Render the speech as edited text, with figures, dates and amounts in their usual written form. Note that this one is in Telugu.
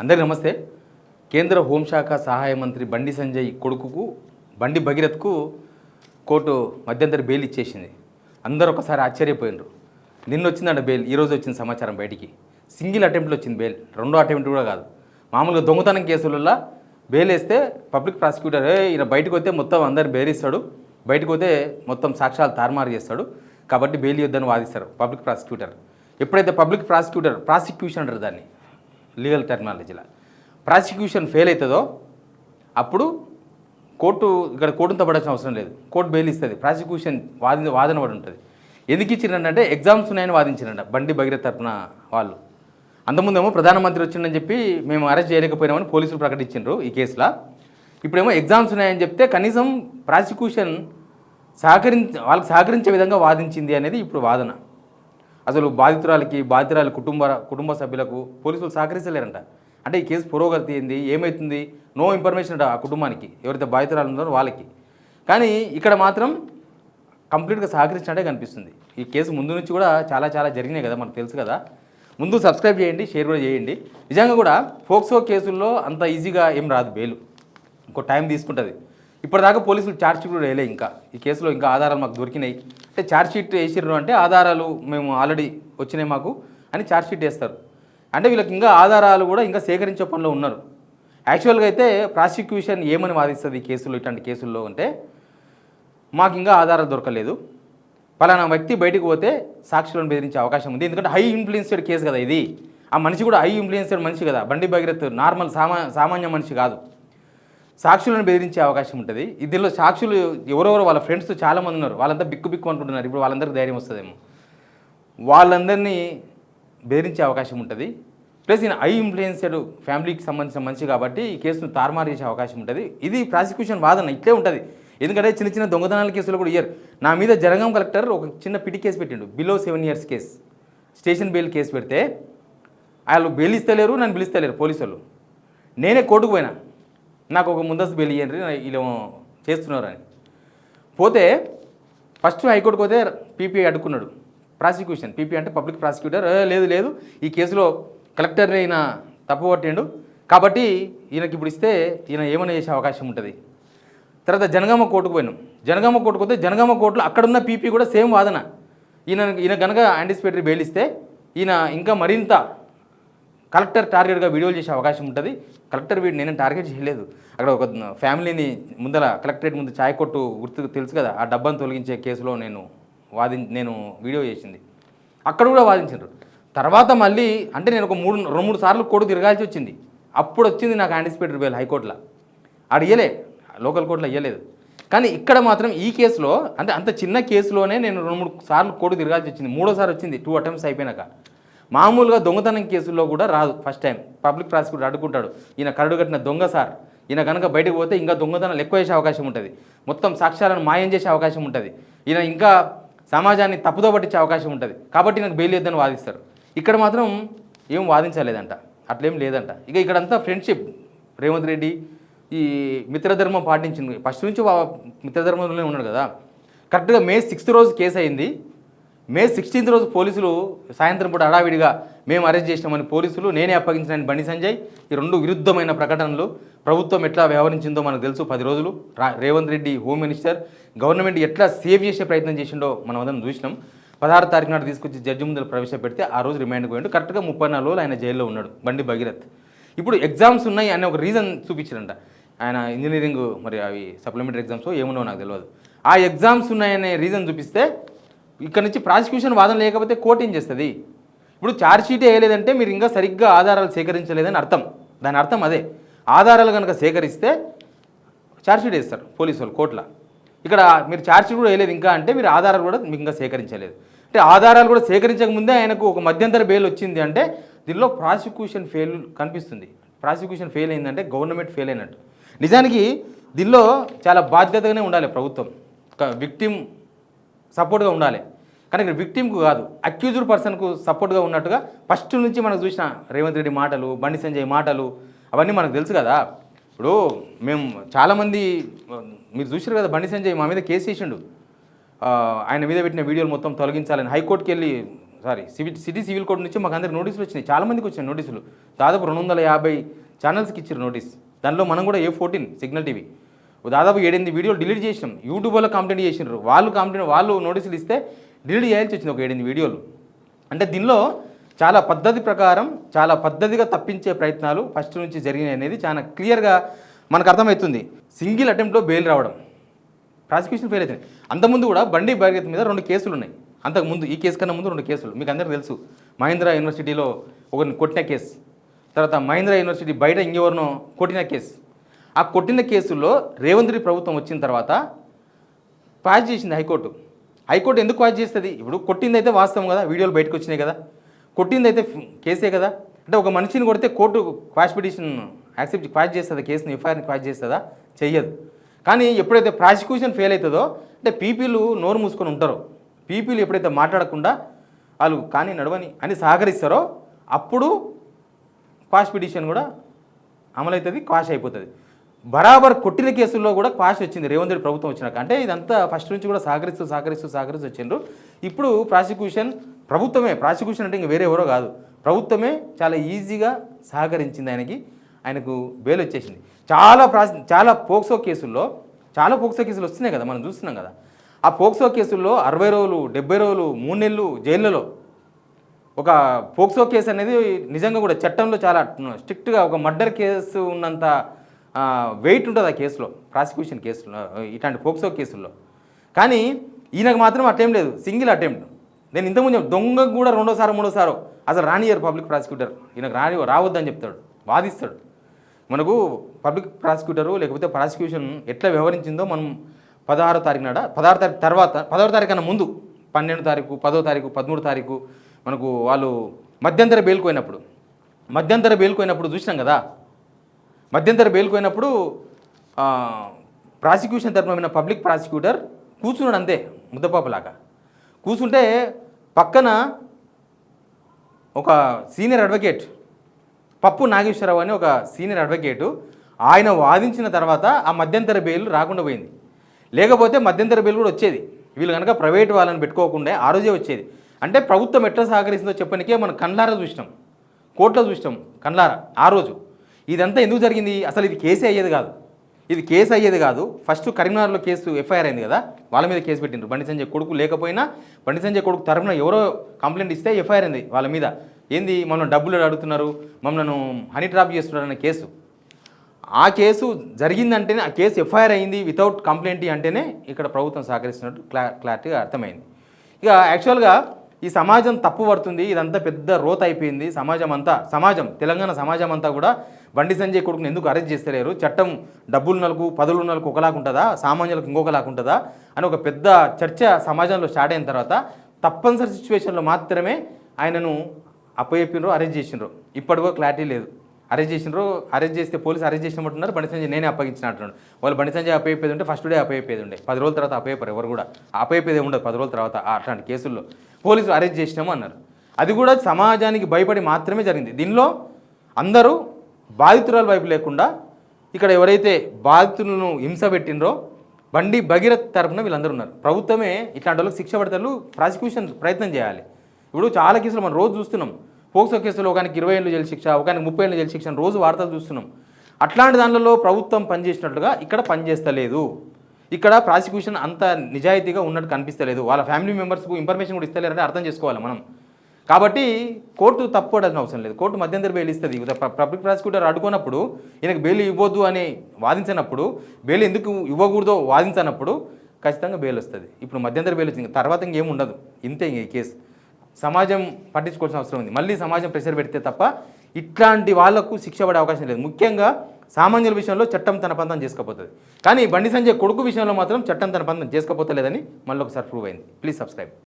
అందరికీ నమస్తే. కేంద్ర హోంశాఖ సహాయ మంత్రి బండి సంజయ్ కొడుకుకు బండి భగీరథ్కు కోర్టు మధ్యంతర బెయిల్ ఇచ్చేసింది. అందరూ ఒకసారి ఆశ్చర్యపోయినారు. నిన్న వచ్చిందంట బెయిల్, ఈరోజు వచ్చింది సమాచారం బయటికి. సింగిల్ అటెంప్ట్లో వచ్చింది బెయిల్, రెండో అటెంప్ట్ కూడా కాదు. మామూలుగా దొంగతనం కేసులలో బెయిల్ వేస్తే పబ్లిక్ ప్రాసిక్యూటర్ ఈయన బయటకు వస్తే మొత్తం అందరు బెయిలిస్తాడు, బయటకు పోతే మొత్తం సాక్ష్యాలు తారుమారు చేస్తాడు కాబట్టి బెయిల్ ఇవ్వద్దని వాదిస్తారు పబ్లిక్ ప్రాసిక్యూటర్. ఎప్పుడైతే పబ్లిక్ ప్రాసిక్యూషన్ అంటారు దాన్ని లీగల్ టెర్మినాలజీలో, ప్రాసిక్యూషన్ ఫెయిల్ అవుతుందో అప్పుడు కోర్టుతో పడాల్సిన అవసరం లేదు, కోర్టు బెయిల్ ఇస్తుంది. ప్రాసిక్యూషన్ వాదన పడి ఉంటుంది. ఎందుకు ఇచ్చిరంటే ఎగ్జామ్స్ ఉన్నాయని వాదించిరంట బండి భగీరథ్ తరపున వాళ్ళు. అంతకుముందేమో ప్రధానమంత్రి వచ్చిందని చెప్పి మేము అరెస్ట్ చేయలేకపోయినామని పోలీసులు ప్రకటించారు ఈ కేసులో. ఇప్పుడేమో ఎగ్జామ్స్ ఉన్నాయని చెప్తే కనీసం ప్రాసిక్యూషన్ వాళ్ళకి సహకరించే విధంగా వాదించింది అనేది ఇప్పుడు వాదన. అసలు బాధితురాలి కుటుంబ సభ్యులకు పోలీసులు సహకరించలేరంట. అంటే ఈ కేసు పురోగతి ఏంది, ఏమవుతుంది, నో ఇన్ఫర్మేషన్ అంట ఆ కుటుంబానికి, ఎవరైతే బాధితురాలు ఉన్నారో వాళ్ళకి. కానీ ఇక్కడ మాత్రం కంప్లీట్గా సహకరించినట్టే కనిపిస్తుంది. ఈ కేసు ముందు నుంచి కూడా చాలా జరిగినాయి కదా, మనకు తెలుసు కదా. ముందు సబ్స్క్రైబ్ చేయండి, షేర్ కూడా చేయండి. నిజంగా కూడా పోక్సో కేసుల్లో అంత ఈజీగా ఏం రాదు బెయిల్, ఇంకో టైం తీసుకుంటుంది. ఇప్పటిదాకా పోలీసులు ఛార్జ్షీట్ కూడా వేయలే. ఇంకా ఈ కేసులో ఇంకా ఆధారాలు మాకు దొరికినాయి అంటే ఛార్జ్షీట్ వేసిర్రు అంటే ఆధారాలు మేము ఆల్రెడీ వచ్చినాయి మాకు అని ఛార్జ్షీట్ వేస్తారు. అంటే వీళ్ళకి ఇంకా ఆధారాలు కూడా ఇంకా సేకరించే పనిలో ఉన్నారు. యాక్చువల్గా అయితే ప్రాసిక్యూషన్ ఏమని వాదిస్తుంది ఈ కేసులో, ఇట్లాంటి కేసుల్లో అంటే మాకు ఇంకా ఆధారాలు దొరకలేదు, పలానా వ్యక్తి బయటకు పోతే సాక్షులను బెదిరించే అవకాశం ఉంది. ఎందుకంటే హై ఇన్ఫ్లుయెన్స్డ్ కేసు కదా ఇది. ఆ మనిషి కూడా హై ఇన్ఫ్లుయెన్స్డ్ మనిషి కదా, బండి భగీరథ్ నార్మల్ సామాన్య మనిషి కాదు. సాక్షులను బెదిరించే అవకాశం ఉంటుంది. దీనిలో సాక్షులు ఎవరెవరో వాళ్ళ ఫ్రెండ్స్ చాలామంది ఉన్నారు, వాళ్ళంతా బిక్కు అనుకుంటున్నారు. ఇప్పుడు వాళ్ళందరికీ ధైర్యం వస్తుందేమో, వాళ్ళందరినీ బెదిరించే అవకాశం ఉంటుంది. ప్లస్ ఈయన హై ఇన్ఫ్లుయెన్స్డ్ ఫ్యామిలీకి సంబంధించిన మనిషి కాబట్టి ఈ కేసును తారుమారు చేసే అవకాశం ఉంటుంది. ఇది ప్రాసిక్యూషన్ వాదన ఇట్లే ఉంటుంది. ఎందుకంటే చిన్న దొంగతనాల కేసులు కూడా ఇయ్యరు. నా మీద జనగాం కలెక్టర్ ఒక చిన్న పిటి కేసు పెట్టిండు, below 7 years case, station bail case పెడితే వాళ్ళు బెయిల్ ఇస్తలేరు, నన్ను పిలుస్తలేరు పోలీసు వాళ్ళు. నేనే కోర్టుకు పోయినా, నాకు ఒక ముందస్తు బెయిల్ ఇయ్యండి వీళ్ళు చేస్తున్నారు అని. పోతే ఫస్ట్ హైకోర్టుకు పోతే పీపీ అడుక్కున్నాడు. ప్రాసిక్యూషన్ పీపీ అంటే పబ్లిక్ ప్రాసిక్యూటర్ లేదు ఈ కేసులో కలెక్టర్ని ఈయన తప్పుపట్టిండు కాబట్టి ఈయనకి ఇప్పుడు ఇస్తే ఈయన ఏమైనా చేసే అవకాశం ఉంటుంది. తర్వాత జనగామ కోర్టుకు పోయినాం. జనగామ కోర్టుకు పోతే జనగామ కోర్టులో అక్కడున్న పీపీ కూడా సేమ్ వాదన. ఈయన కనుక యాంటిసిపేటరీ బెయిల్ ఇస్తే ఈయన ఇంకా మరింత కలెక్టర్ టార్గెట్గా వీడియోలు చేసే అవకాశం ఉంటుంది. కలెక్టర్ నేను టార్గెట్ చేయలేదు, అక్కడ ఒక ఫ్యామిలీని ముందర కలెక్టరేట్ ముందు ఛాయ్ కొట్టు గుర్తు తెలుసు కదా, ఆ డబ్బాను తొలగించే కేసులో నేను వీడియో చేసింది, అక్కడ కూడా వాదించారు. తర్వాత మళ్ళీ అంటే నేను ఒక 2-3 సార్లు కోర్టు తిరగాల్సి వచ్చింది. అప్పుడు వచ్చింది నాకు యాంటిసిపేటరీ బెయిల్ హైకోర్టులో. ఆడ ఇయ్యలే, లోకల్ కోర్టులో ఇయ్యలేదు. కానీ ఇక్కడ మాత్రం ఈ కేసులో అంటే అంత చిన్న కేసులోనే నేను 2-3 సార్లు కోర్టు తిరగాల్సి వచ్చింది. 3వ సారి వచ్చింది 2 attempts అయిపోయినాక. మామూలుగా దొంగతనం కేసుల్లో కూడా రాదు. ఫస్ట్ టైం పబ్లిక్ ప్రాసిక్యూటర్ అడ్డుకుంటాడు, ఈయన కరడు కట్టిన దొంగ సార్, ఈయన కనుక బయటకు పోతే ఇంకా దొంగతనాలు ఎక్కువ చేసే అవకాశం ఉంటుంది, మొత్తం సాక్ష్యాలను మాయం చేసే అవకాశం ఉంటుంది, ఈయన ఇంకా సమాజాన్ని తప్పుదో పట్టించే అవకాశం ఉంటుంది కాబట్టి నాకు బెయిల్ ఇద్దని వాదిస్తారు. ఇక్కడ మాత్రం ఏం వాదించలేదంట, అట్లేం లేదంట. ఇక్కడంతా ఫ్రెండ్షిప్. రేవంత్ రెడ్డి ఈ మిత్రధర్మం పాటించింది, ఫస్ట్ నుంచి మిత్రధర్మంలోనే ఉన్నాడు కదా. కరెక్ట్గా May 6th రోజు కేసు అయింది. May 16th రోజు పోలీసులు సాయంత్రం పూట హడావిడిగా మేము అరెస్ట్ చేసినామని పోలీసులు, నేనే అప్పగించిన బండి సంజయ్. ఈ 2 విరుద్ధమైన ప్రకటనలు. ప్రభుత్వం ఎట్లా వ్యవహరించిందో మనకు తెలుసు. 10 రోజులు Revanth Reddy home minister government ఎట్లా సేవ్ చేసే ప్రయత్నం చేసిండో మనం అందరం చూసినాం. 16వ తారీఖు నాడు తీసుకొచ్చి జడ్జి ముందు ప్రవేశపెడితే ఆ రోజు రిమాండ్కి పోయిండు. కరెక్ట్గా 34 రోజులు ఆయన జైల్లో ఉన్నాడు బండి భగీరథ్. ఇప్పుడు ఎగ్జామ్స్ ఉన్నాయి అనే ఒక రీజన్ చూపించారంట ఆయన. ఇంజనీరింగ్ మరి అవి సప్లిమెంటరీ ఎగ్జామ్స్ ఏమున్నావో నాకు తెలియదు. ఆ ఎగ్జామ్స్ ఉన్నాయనే రీజన్ చూపిస్తే ఇక్కడ నుంచి ప్రాసిక్యూషన్ వాదన లేకపోతే కోర్టు ఏం చేస్తుంది? ఇప్పుడు ఛార్జ్షీట్ వేయలేదంటే మీరు ఇంకా సరిగ్గా ఆధారాలు సేకరించలేదని అర్థం. దాని అర్థం అదే. ఆధారాలు కనుక సేకరిస్తే ఛార్జ్షీట్ వేస్తారు పోలీసు వాళ్ళు కోర్టులో. ఇక్కడ మీరు ఛార్జ్షీట్ కూడా వేయలేదు ఇంకా అంటే మీరు ఆధారాలు కూడా మీకు ఇంకా సేకరించలేదు. అంటే ఆధారాలు కూడా సేకరించక ముందే ఆయనకు ఒక మధ్యంతర బెయిల్ వచ్చింది అంటే దీనిలో ప్రాసిక్యూషన్ ఫెయిల్ కనిపిస్తుంది. ప్రాసిక్యూషన్ ఫెయిల్ అయిందంటే గవర్నమెంట్ ఫెయిల్ అయినట్టు. నిజానికి దీనిలో చాలా బాధ్యతగానే ఉండాలి ప్రభుత్వం, విక్టిమ్ సపోర్ట్గా ఉండాలి. కానీ ఇక్కడ విక్టిమ్కు కాదు, అక్యూజ్డ్ పర్సన్కు సపోర్ట్గా ఉన్నట్టుగా ఫస్ట్ నుంచి మనకు చూసిన రేవంత్ రెడ్డి మాటలు, బండి సంజయ్ మాటలు అవన్నీ మనకు తెలుసు కదా. ఇప్పుడు మేము చాలామంది మీరు చూసారు కదా, బండి సంజయ్ మా మీద కేసు వేసిండు, ఆయన మీద పెట్టిన వీడియోలు మొత్తం తొలగించాలని హైకోర్టుకి వెళ్ళి సిటీ సివిల్ కోర్టు నుంచి మాకు అందరికి నోటీసులు వచ్చినాయి, చాలామందికి వచ్చినాయి నోటీసులు. దాదాపు 250 ఛానల్స్కి ఇచ్చారు నోటీస్. దానిలో మనం కూడా A14 సిగ్నల్ టీవీ దాదాపు 7-8 వీడియోలు డిలీట్ చేసినాం. యూట్యూబ్లో కంప్లైంట్ చేసినారు, వాళ్ళు నోటీసులు ఇస్తే డిలీట్ చేయాల్సి వచ్చింది ఒక 7-8 వీడియోలు. అంటే దీనిలో చాలా పద్ధతి ప్రకారం చాలా పద్ధతిగా తప్పించే ప్రయత్నాలు ఫస్ట్ నుంచి జరిగినాయి అనేది చాలా క్లియర్గా మనకు అర్థమవుతుంది. సింగిల్ అటెంప్ట్లో బెయిల్ రావడం, ప్రాసిక్యూషన్ ఫెయిల్ అవుతుంది. అంతకుముందు కూడా బండి భగీరథ్ మీద 2 కేసులు ఉన్నాయి. అంతకుముందు ఈ కేసు కన్నా ముందు 2 కేసులు మీకు అందరికీ తెలుసు. మహేంద్ర యూనివర్సిటీలో ఒకరిని కొట్టిన కేసు, తర్వాత మహేంద్ర యూనివర్సిటీ బయట ఇంకెవరినో కొట్టిన కేసు. ఆ కొట్టిన కేసుల్లో రేవంత్ రెడ్డి ప్రభుత్వం వచ్చిన తర్వాత క్వాష్ చేసింది హైకోర్టు. హైకోర్టు ఎందుకు క్వాష్ చేస్తుంది? ఇప్పుడు కొట్టింది అయితే వాస్తవం కదా, వీడియోలు బయటకు వచ్చినాయి కదా, కొట్టింది అయితే కేసే కదా. అంటే ఒక మనిషిని కొడితే court quash petition accept quash చేస్తుందా, కేసుని ఎఫ్ఐఆర్ని క్వాష్ చేస్తుందా? చెయ్యదు. కానీ ఎప్పుడైతే ప్రాసిక్యూషన్ ఫెయిల్ అవుతుందో, అంటే పీపీలు నోరు మూసుకొని ఉంటారో, పీపీలు ఎప్పుడైతే మాట్లాడకుండా వాళ్ళు కానీ నడవని అని సహకరిస్తారో అప్పుడు క్వాష్ పిటిషన్ కూడా అమలవుతుంది, క్వాష్ అయిపోతుంది. బరాబర్ కొట్టిన కేసుల్లో కూడా క్వాష్ వచ్చింది రేవంత్ రెడ్డి ప్రభుత్వం వచ్చినాక. అంటే ఇదంతా ఫస్ట్ నుంచి కూడా సహకరిస్తూ వచ్చిండ్రు. ఇప్పుడు ప్రాసిక్యూషన్ ప్రభుత్వమే, ప్రాసిక్యూషన్ అంటే ఇంక వేరే ఎవరో కాదు, ప్రభుత్వమే చాలా ఈజీగా సహకరించింది ఆయనకు బెయిల్ వచ్చేసింది. చాలా పోక్సో కేసులు వస్తున్నాయి కదా, మనం చూస్తున్నాం కదా. ఆ పోక్సో కేసుల్లో 60 రోజులు 70 రోజులు 3 నెలలు జైళ్ళలో. ఒక పోక్సో కేసు అనేది నిజంగా కూడా చట్టంలో చాలా స్ట్రిక్ట్గా ఒక మర్డర్ కేసు ఉన్నంత వెయిట్ ఉంటుంది ఆ కేసులో, ప్రాసిక్యూషన్ కేసులో, ఇట్లాంటి పోక్సో కేసుల్లో. కానీ ఈయనకు మాత్రం అటెంప్ట్ లేదు, సింగిల్ అటెంప్ట్. నేను ఇంతకుముందు దొంగకు కూడా 2వ 3వ అసలు రానియరు పబ్లిక్ ప్రాసిక్యూటర్, ఈయనకు రావద్దని చెప్తాడు, వాదిస్తాడు. మనకు పబ్లిక్ ప్రాసిక్యూటరు లేకపోతే ప్రాసిక్యూషన్ ఎట్లా వ్యవహరించిందో మనం 16వ తారీఖు నాడ, 16వ తారీఖు తర్వాత, 10వ తారీఖు కన్నా ముందు 12వ తారీఖు 10వ తారీఖు 13వ తారీఖు మనకు వాళ్ళు మధ్యంతర బెయిల్కి పోయినప్పుడు చూసినాం కదా. మధ్యంతర బెయిల్కి పోయినప్పుడు ప్రాసిక్యూషన్ తరపున పబ్లిక్ ప్రాసిక్యూటర్ కూర్చున్నాడు అంతే, ముద్దపాపలాగా కూర్చుంటే పక్కన ఒక సీనియర్ అడ్వకేట్ పప్పు నాగేశ్వరరావు అని ఒక సీనియర్ అడ్వకేటు ఆయన వాదించిన తర్వాత ఆ మధ్యంతర బెయిల్ రాకుండా పోయింది. లేకపోతే మధ్యంతర బెయిల్ కూడా వచ్చేది, వీళ్ళు కనుక ప్రైవేట్ వాళ్ళని పెట్టుకోకుండా ఆ రోజే వచ్చేది. అంటే ప్రభుత్వం ఎట్లా సహకరిస్తుందో చెప్పనికే మనం కళ్ళారా చూసినాం, కోర్టులో చూసినాం కళ్ళారా ఆ రోజు. ఇదంతా ఎందుకు జరిగింది? అసలు ఇది కేసే అయ్యేది కాదు. ఫస్ట్ కరీంనగర్లో కేసు ఎఫ్ఐఆర్ అయింది కదా, వాళ్ళ మీద కేసు పెట్టిండ్రు. బండి సంజయ్ కొడుకు లేకపోయినా బండి సంజయ్ కొడుకు తరఫున ఎవరో కంప్లైంట్ ఇస్తే ఎఫ్ఐఆర్ అయింది వాళ్ళ మీద. ఏంది మమ్మల్ని డబ్బులు అడుగుతున్నారు, మమ్మల్ని హనీ ట్రాప్ చేస్తున్నారు అనే కేసు. ఆ కేసు జరిగిందంటేనే, ఆ కేసు ఎఫ్ఐఆర్ అయింది వితౌట్ కంప్లైంట్ అంటేనే ఇక్కడ ప్రభుత్వం సహకరిస్తున్నట్టు క్లారిటీగా అర్థమైంది. ఇక యాక్చువల్గా ఈ సమాజం తప్పు పడుతుంది, ఇదంతా పెద్ద రోత్ అయిపోయింది. తెలంగాణ సమాజం అంతా కూడా బండి సంజయ్ కొడుకుని ఎందుకు అరెస్ట్ చేస్తలేరు, చట్టం డబ్బులు నలుగు పదులు నలుగు ఒకలాగా ఉంటుందా, సామాన్యులకు ఇంకొకలాగా ఉంటుందా అని ఒక పెద్ద చర్చ సమాజంలో స్టార్ట్ అయిన తర్వాత తప్పనిసరి సిచ్యువేషన్లో మాత్రమే ఆయనను అప్పచెప్పినరు, అరెస్ట్ చేసినారు. ఇప్పటికో క్లారిటీ లేదు. అరెస్ట్ చేస్తే పోలీసు అరెస్ట్ చేసినట్టున్నారు, బండి సంజయ్ నేనే అప్పగించినట్టున్నాడు. వాళ్ళు బండి సంజయ్ అప్పయ్యేది ఉంటే ఫస్ట్ డే అప్పయ్యేది ఉండే, 10 రోజుల తర్వాత అప్పయ్యారు. ఎవరు కూడా అప్పయ్యేది ఉండదు 10 రోజుల తర్వాత. అట్లాంటి కేసుల్లో పోలీసులు అరెస్ట్ చేసినాము అన్నారు. అది కూడా సమాజానికి భయపడి మాత్రమే జరిగింది. దీనిలో అందరూ బాధితురాల వైపు లేకుండా ఇక్కడ ఎవరైతే బాధితులను హింస పెట్టినరో బండి భగీరథ్ తరపున వీళ్ళందరూ ఉన్నారు. ప్రభుత్వమే ఇట్లాంటి వాళ్ళకి శిక్ష పడతారు, ప్రాసిక్యూషన్ ప్రయత్నం చేయాలి. ఇప్పుడు చాలా కేసులు మనం రోజు చూస్తున్నాం. పోక్సో కేసులో ఒకనికి 20 ఏళ్ళు జైలు శిక్ష, ఒకనికి 30 ఏళ్ళు జైలు శిక్ష రోజు వార్తలు చూస్తున్నాం. అట్లాంటి దానిలో ప్రభుత్వం పనిచేసినట్లుగా ఇక్కడ పనిచేస్తలేదు. ఇక్కడ ప్రాసిక్యూషన్ అంత నిజాయితీగా ఉన్నట్టు కనిపిస్తలేదు. వాళ్ళ ఫ్యామిలీ మెంబర్స్కు ఇన్ఫర్మేషన్ కూడా ఇస్తలేరంటే అర్థం చేసుకోవాలి మనం. కాబట్టి కోర్టు తప్పుపడాల్సిన అవసరం లేదు. కోర్టు మధ్యంతర బెయిల్ ఇస్తుంది. పబ్లిక్ ప్రాసిక్యూటర్ అడుగున్నప్పుడు ఈయనకు బెయిల్ ఇవ్వద్దు అని వాదించినప్పుడు, బెయిల్ ఎందుకు ఇవ్వకూడదో వాదించినప్పుడు ఖచ్చితంగా బెయిల్ వస్తుంది. ఇప్పుడు మధ్యంతర బెయిల్ వచ్చింది, తర్వాత ఇంకేం ఉండదు, ఇంతే ఈ కేసు. సమాజం పట్టించుకోవాల్సిన అవసరం ఉంది. మళ్ళీ సమాజం ప్రెషర్ పెడితే తప్ప ఇట్లాంటి వాళ్లకు శిక్ష పడే అవకాశం లేదు. ముఖ్యంగా సామాన్యుల విషయంలో చట్టం తన పంతం చేసుకపోతుంది. కానీ బండి సంజయ్ కొడుకు విషయంలో మాత్రం చట్టం తన పంతం చేసుకోపోతలేదని మళ్ళీ ఒకసారి ప్రూవ్ అయింది. Please subscribe.